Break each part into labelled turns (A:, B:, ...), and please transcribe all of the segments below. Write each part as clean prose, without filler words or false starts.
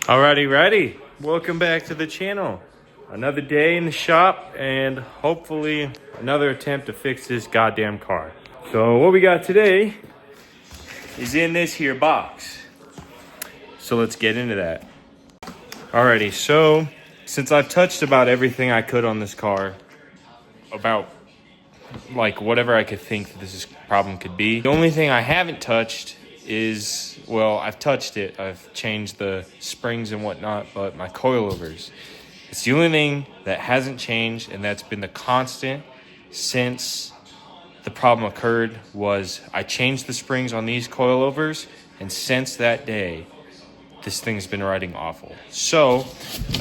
A: Alrighty, ready. Welcome back to the channel. Another day in the shop and hopefully another attempt to fix this goddamn car. So what we got today is in this here box. So let's get into that. Alrighty, so since I've touched about everything I could on this car, about like whatever I could think that this problem could be, the only thing I haven't touched is, well, I've touched it. I've changed the springs and whatnot, but my coilovers. It's the only thing that hasn't changed, and that's been the constant since the problem occurred. Was I changed the springs on these coilovers, and since that day, this thing's been riding awful. So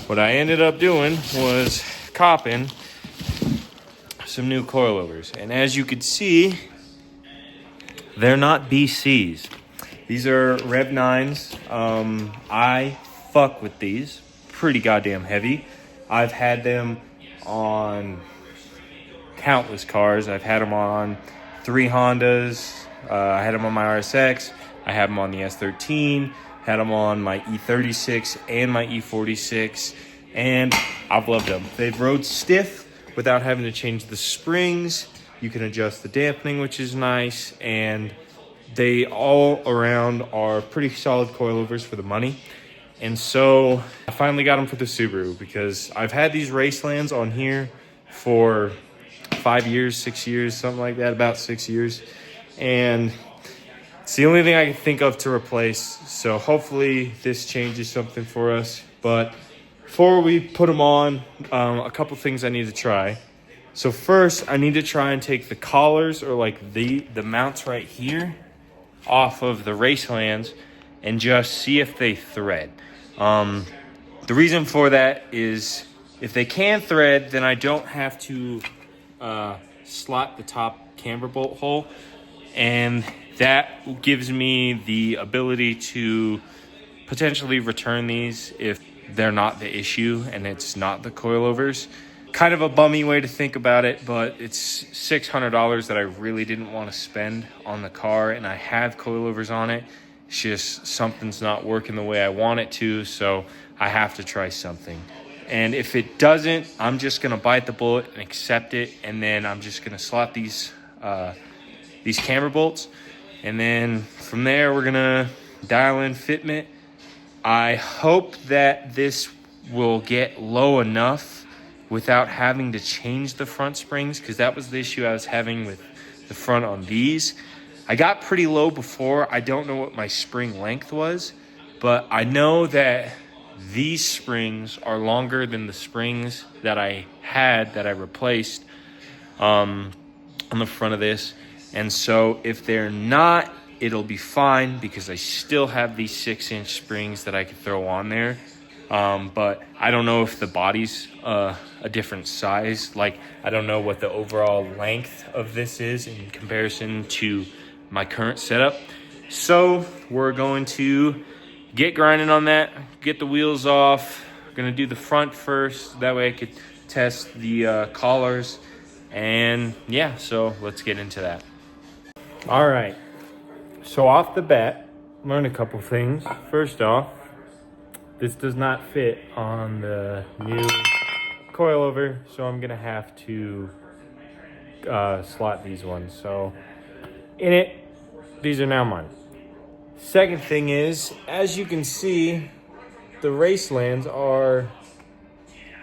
A: what I ended up doing was copping some new coilovers, and as you could see, they're not BCs. These are Rev 9s. I fuck with these. Pretty goddamn heavy. I've had them on countless cars. I've had them on 3 Hondas. I had them on my RSX. I have them on the S13. Had them on my E36 and my E46. And I've loved them. They've rode stiff without having to change the springs. You can adjust the dampening, which is nice. And they all around are pretty solid coilovers for the money. And so I finally got them for the Subaru because I've had these Racelands on here for 5 years, 6 years, something like that, about 6 years. And it's the only thing I can think of to replace. So hopefully this changes something for us. But before we put them on, a couple things I need to try. So first, I need to try and take the collars, or like the mounts right here, off of the Racelands and just see if they thread. The reason for that is if they can thread, then I don't have to slot the top camber bolt hole, and that gives me the ability to potentially return these if they're not the issue and it's not the coilovers. Kind of a bummy way to think about it, but it's $600 that I really didn't want to spend on the car, and I have coilovers on it. It's just something's not working the way I want it to, so I have to try something. And if it doesn't, I'm just gonna bite the bullet and accept it, and then I'm just gonna slot these camber bolts, and then from there we're gonna dial in fitment. I hope that this will get low enough without having to change the front springs, because that was the issue I was having with the front on these. I got pretty low before. I don't know what my spring length was, but I know that these springs are longer than the springs that I had that I replaced on the front of this. And so if they're not, it'll be fine because I still have these 6-inch springs that I could throw on there. But I don't know if the body's a different size. Like, I don't know what the overall length of this is in comparison to my current setup. So we're going to get grinding on that, get the wheels off. We're gonna do the front first. That way I could test the collars. And yeah, so let's get into that. All right, so off the bat, learn a couple things. First off, this does not fit on the new coilover, so I'm gonna have to slot these ones. So in it, these are now mine. Second thing is, as you can see, the Racelands are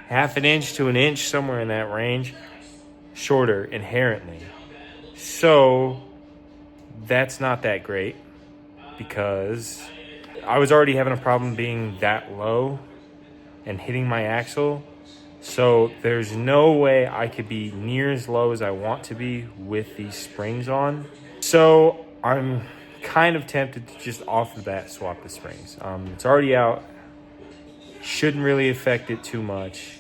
A: 1/2 inch to 1 inch, somewhere in that range, shorter inherently. So that's not that great because I was already having a problem being that low and hitting my axle. So there's no way I could be near as low as I want to be with these springs on. So I'm kind of tempted to just off the bat swap the springs. It's already out. Shouldn't really affect it too much.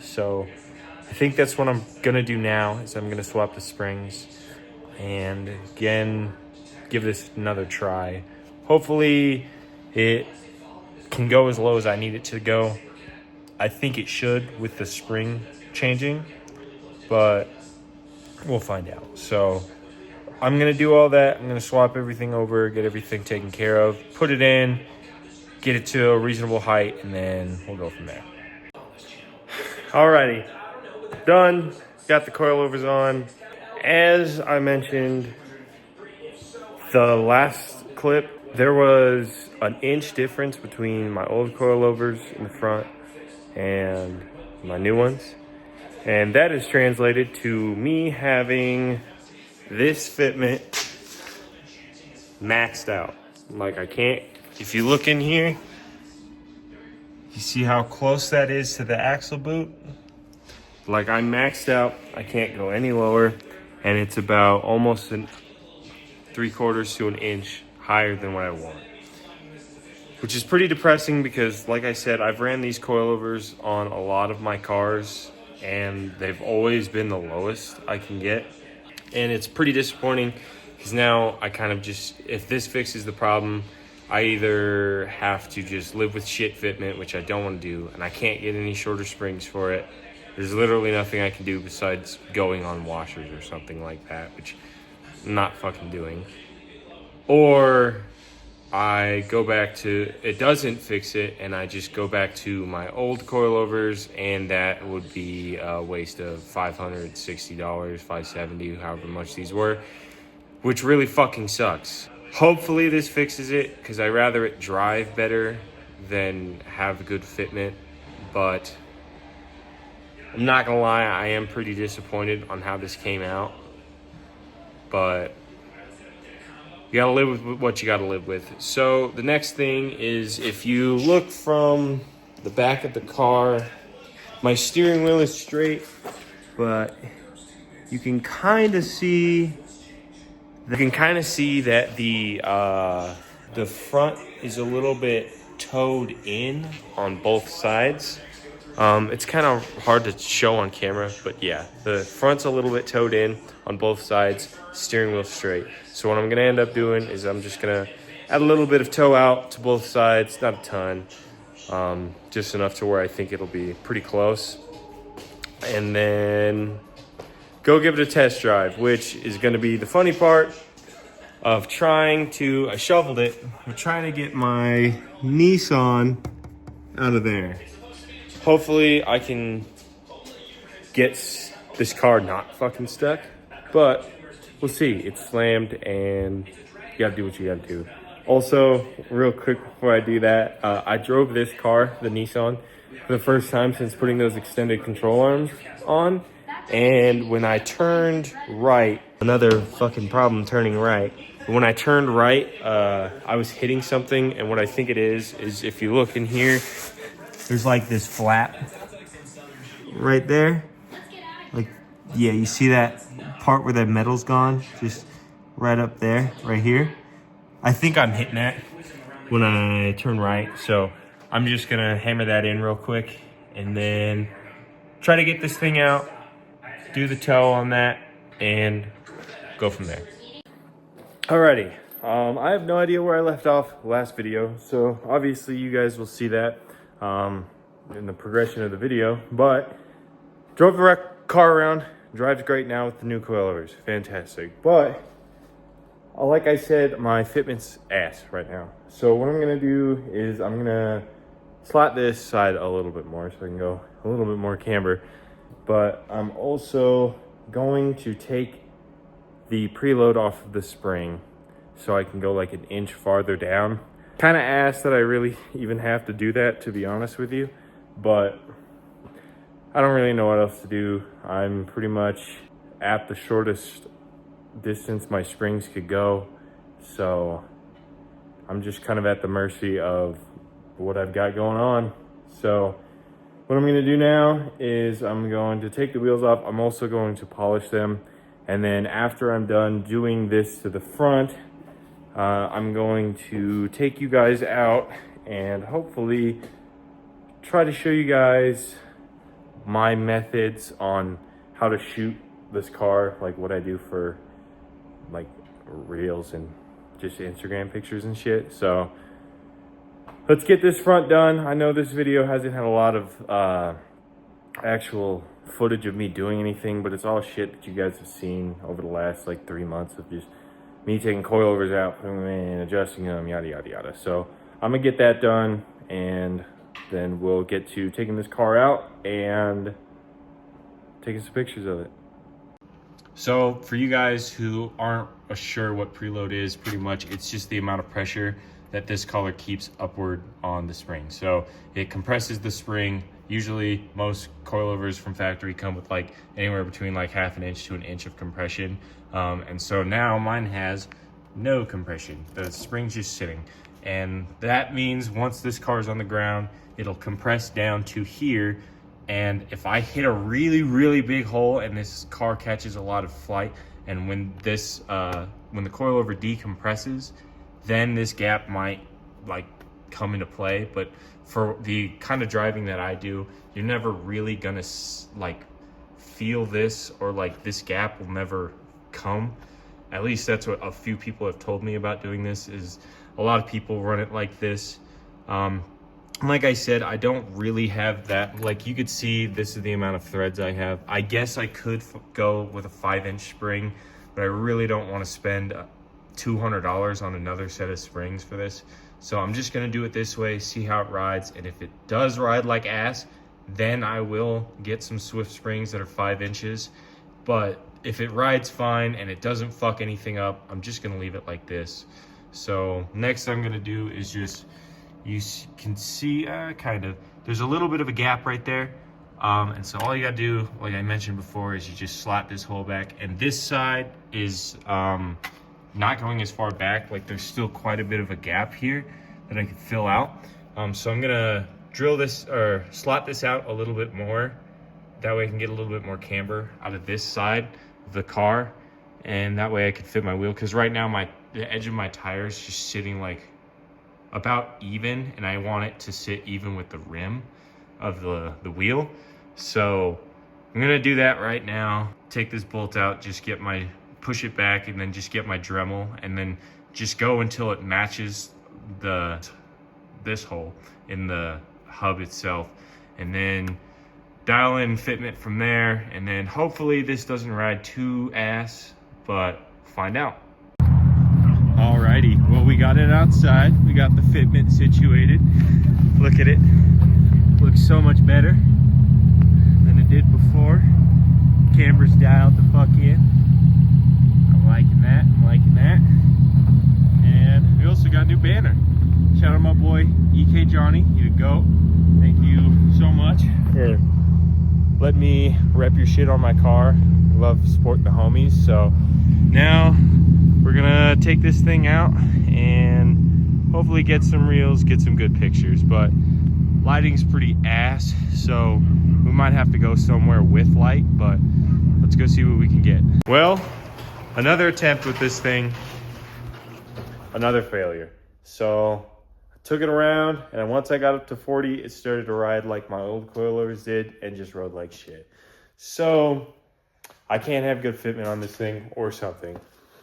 A: So I think that's what I'm gonna do now, is I'm gonna swap the springs and again, give this another try. Hopefully it can go as low as I need it to go. I think it should with the spring changing, but we'll find out. So I'm going to do all that. I'm going to swap everything over, get everything taken care of, put it in, get it to a reasonable height, and then we'll go from there. Alrighty, done. Got the coilovers on. As I mentioned the last clip, there was an inch difference between my old coilovers in the front and my new ones. And that is translated to me having this fitment maxed out. Like, I can't, if you look in here, you see how close that is to the axle boot? Like, I'm maxed out, I can't go any lower, and it's about almost 3/4 to an inch higher than what I want. Which is pretty depressing because, like I said, I've ran these coilovers on a lot of my cars, and they've always been the lowest I can get. And it's pretty disappointing because now I kind of just, if this fixes the problem, I either have to just live with shit fitment, which I don't want to do, and I can't get any shorter springs for it. There's literally nothing I can do besides going on washers or something like that, which I'm not fucking doing. Or I go back to, it doesn't fix it, and I just go back to my old coilovers, and that would be a waste of $560, $570, however much these were, which really fucking sucks. Hopefully this fixes it, because I rather it drive better than have good fitment, but I'm not gonna lie, I am pretty disappointed on how this came out, but you gotta live with what you gotta live with. So the next thing is, if you look from the back of the car, my steering wheel is straight, but you can kind of see that the front is a little bit towed in on both sides. It's kind of hard to show on camera, but yeah, the front's a little bit towed in on both sides, steering wheel straight. So what I'm gonna end up doing is I'm just gonna add a little bit of tow out to both sides, not a ton, just enough to where I think it'll be pretty close. And then go give it a test drive, which is gonna be the funny part of I shoveled it, I'm trying to get my Nissan out of there. Hopefully I can get this car not fucking stuck, but we'll see. It's slammed, and you gotta do what you gotta do. Also, real quick before I do that, I drove this car, the Nissan, for the first time since putting those extended control arms on, and when I turned right, another fucking problem turning right. When I turned right, I was hitting something, and what I think it is if you look in here, there's like this flap right there. Like, yeah, you see that part where that metal's gone? Just right up there, right here. I think I'm hitting that when I turn right. So I'm just gonna hammer that in real quick and then try to get this thing out, do the tow on that, and go from there. Alrighty, I have no idea where I left off last video. So obviously you guys will see that in the progression of the video, but drove the car around, drives great now with the new coilovers, fantastic. But like I said, my fitment's ass right now. So what I'm gonna do is I'm gonna slot this side a little bit more so I can go a little bit more camber, but I'm also going to take the preload off of the spring so I can go like an inch farther down. Kind of ass that I really even have to do that, to be honest with you, but I don't really know what else to do. I'm pretty much at the shortest distance my springs could go, so I'm just kind of at the mercy of what I've got going on. So what I'm gonna do now is I'm going to take the wheels off. I'm also going to polish them, and then after I'm done doing this to the front, I'm going to take you guys out and hopefully try to show you guys my methods on how to shoot this car, like what I do for like reels and just Instagram pictures and shit. So let's get this front done. I know this video hasn't had a lot of actual footage of me doing anything, but it's all shit that you guys have seen over the last like 3 months of just me taking coilovers out, putting them in, adjusting them, yada yada yada. So I'm gonna get that done, and then we'll get to taking this car out and taking some pictures of it. So for you guys who aren't sure what preload is, pretty much it's just the amount of pressure that this collar keeps upward on the spring. So it compresses the spring. Usually most coilovers from factory come with like anywhere between like ½ an inch to an inch of compression. And so now mine has no compression. The spring's just sitting. And that means once this car is on the ground, it'll compress down to here. And if I hit a really, really big hole and this car catches a lot of flight, and when this, when the coilover decompresses, then this gap might like come into play. But for the kind of driving that I do, you're never really gonna like feel this, or like this gap will never come. At least that's what a few people have told me about doing this, is a lot of people run it like this. Like I said, I don't really have that. Like you could see, this is the amount of threads I have. I guess I could go with a 5-inch spring, but I really don't want to spend $200 on another set of springs for this. So I'm just gonna do it this way, see how it rides. And if it does ride like ass, then I will get some Swift springs that are 5 inches. But if it rides fine and it doesn't fuck anything up, I'm just gonna leave it like this. So next I'm gonna do is just, you can see kind of, there's a little bit of a gap right there. And so all you gotta do, like I mentioned before, is you just slot this hole back. And this side is not going as far back. Like there's still quite a bit of a gap here that I can fill out. So I'm gonna drill this, or slot this out a little bit more. That way I can get a little bit more camber out of this side of the car. And that way I can fit my wheel. Cause right now the edge of my tire is just sitting like about even, and I want it to sit even with the rim of the wheel. So I'm gonna do that right now. Take this bolt out, just get push it back, and then just get my Dremel, and then just go until it matches this hole in the hub itself, and then dial in fitment from there. And then hopefully this doesn't ride too ass, but find out. Alrighty, well, we got it outside. We got the fitment situated. Look at it. Looks so much better than it did before. Camber's dialed the fuck in. I'm liking that. I'm liking that. And we also got a new banner. Shout out my boy EK Johnny. You go. Thank you so much for letting me rep your shit on my car. Love supporting the homies. So now we're gonna take this thing out and hopefully get some reels, get some good pictures. But lighting's pretty ass, so we might have to go somewhere with light, but let's go see what we can get. Well, another attempt with this thing, another failure. So I took it around, and once I got up to 40, it started to ride like my old coilovers did and just rode like shit. So I can't have good fitment on this thing or something.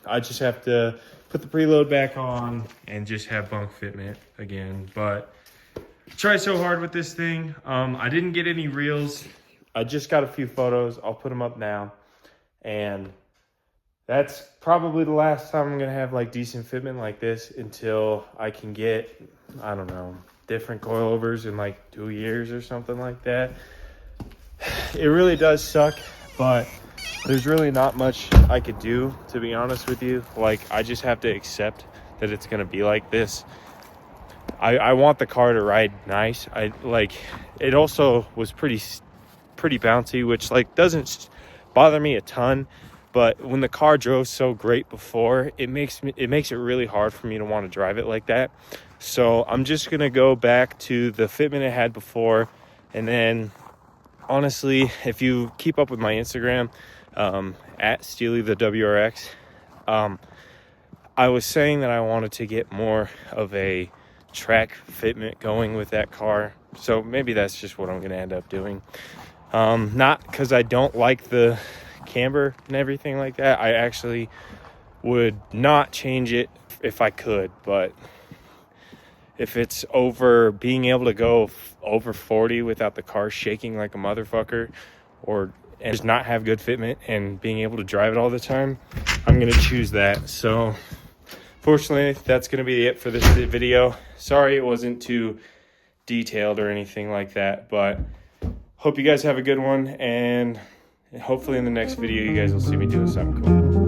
A: I just have to put the preload back on and just have bunk fitment again. But I tried so hard with this thing. I didn't get any reels. I just got a few photos. I'll put them up now. And that's probably the last time I'm gonna have like decent fitment like this until I can get, I don't know, different coilovers in like 2 years or something like that. It really does suck, but there's really not much I could do, to be honest with you. Like, I just have to accept that it's gonna be like this. I want the car to ride nice. I like it. Also was pretty bouncy, which like doesn't bother me a ton, but when the car drove so great before, it makes it really hard for me to want to drive it like that. So I'm just gonna go back to the fitment it had before. And then honestly, if you keep up with my Instagram, at Steely the WRX, I was saying that I wanted to get more of a track fitment going with that car. So maybe that's just what I'm going to end up doing. Not because I don't like the camber and everything like that. I actually would not change it if I could, but if it's over being able to go over 40 without the car shaking like a motherfucker, and just not have good fitment and being able to drive it all the time, I'm gonna choose that. So Fortunately, that's going to be it for this video. Sorry it wasn't too detailed or anything like that, but hope you guys have a good one, and hopefully in the next video you guys will see me doing something cool.